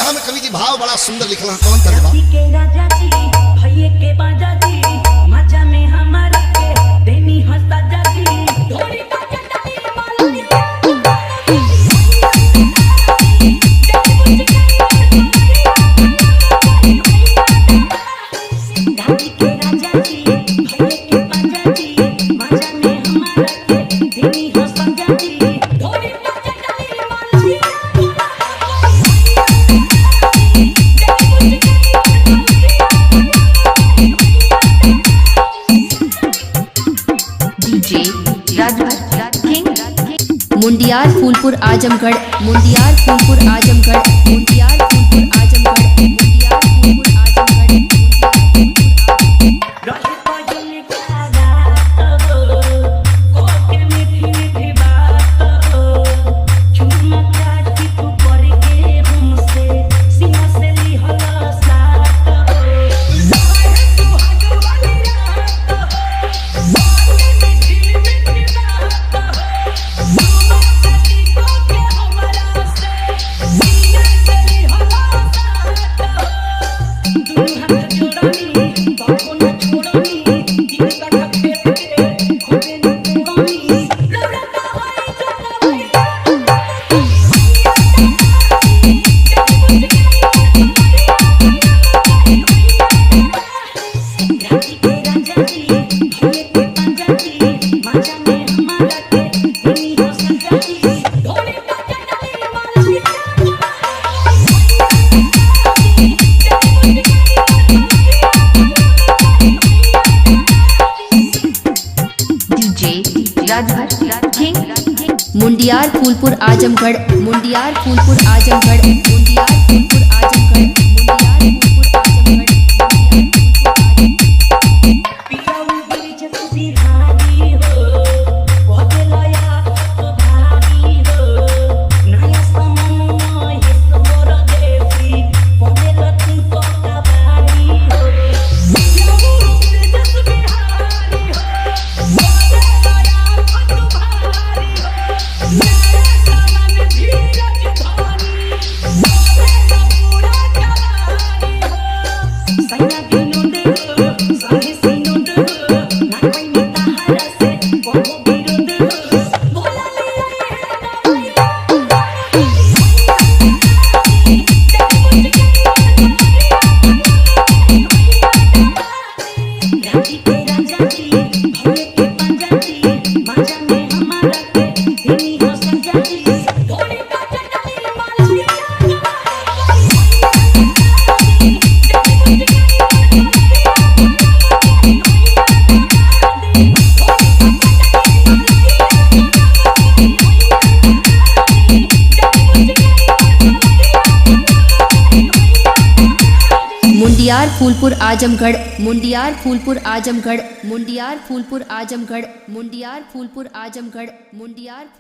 दोहा में कवि जी भाव बड़ा सुंदर लिखल है। कौन तर्जमा? के राजा जी भैये के बाजा जी मजा में हमारे के देनी हंसा जी थोड़ी बाजा डाली माली घाटी के राजा जी भैये के बाजा जी मजा में हमारे के देनी हंसा जी थोड़ी बाजा डाली माली मुंडियार फूलपुर आजमगढ़, मुंडियार फूलपुर आजमगढ़, मुंडियार फूलपुर आजमगढ़, मुंडियार फूलपुर आजमगढ़, रहे पायल का रात हो के मीठी मीठी बात हो चुम्मा चाटी तू करके हमसे सीना से ली हला साथ हो सारे सुहाग वाली रात हो बात मीठी मीठी बात हो चुम्मा चाटी को के हमारा से सीना से ली हला साथ हो तुम हाथ जोड़नी बाबू न छोड़नी दिल का ढके के खोटे न तोड़नी लड़का होई चला होई घाटी के राजा जी भैये के बाजा जी मजा में हमारा के देनी हो सजा जी थोड़ी बाजा डाली माली मुंडियार फूलपुर आजमगढ़, मुंडियार फूलपुर आजमगढ़, मुंडियार फूलपुर आजमगढ़, मुंडियार फूलपुर आजमगढ़, पिया उगली जब बिहारी हो पौधे लया तो भारी हो नया सामान ये सोर देसी पौधे लतू तो कबाड़ी हो पिया उगली जब बिहारी हो पौधे लया तो भारी हो नया सामान धीरज धानी पौधे पूरा कबाड़ी हो सैया दिनों दे संगे सीनों दे ना कोई मिता हरा से कोनो विरोध बोला लिया घाटी के राजा जी भैये के बाजा जी मजा में हमारा के देनी हो सजा जी थोड़ी बाजा डाली माली मुंडियार फूलपुर आजमगढ़, मुंडियार फूलपुर आजमगढ़, मुंडियार फूलपुर आजमगढ़, मुंडियार फूलपुर आजमगढ़, मुंडियार फूल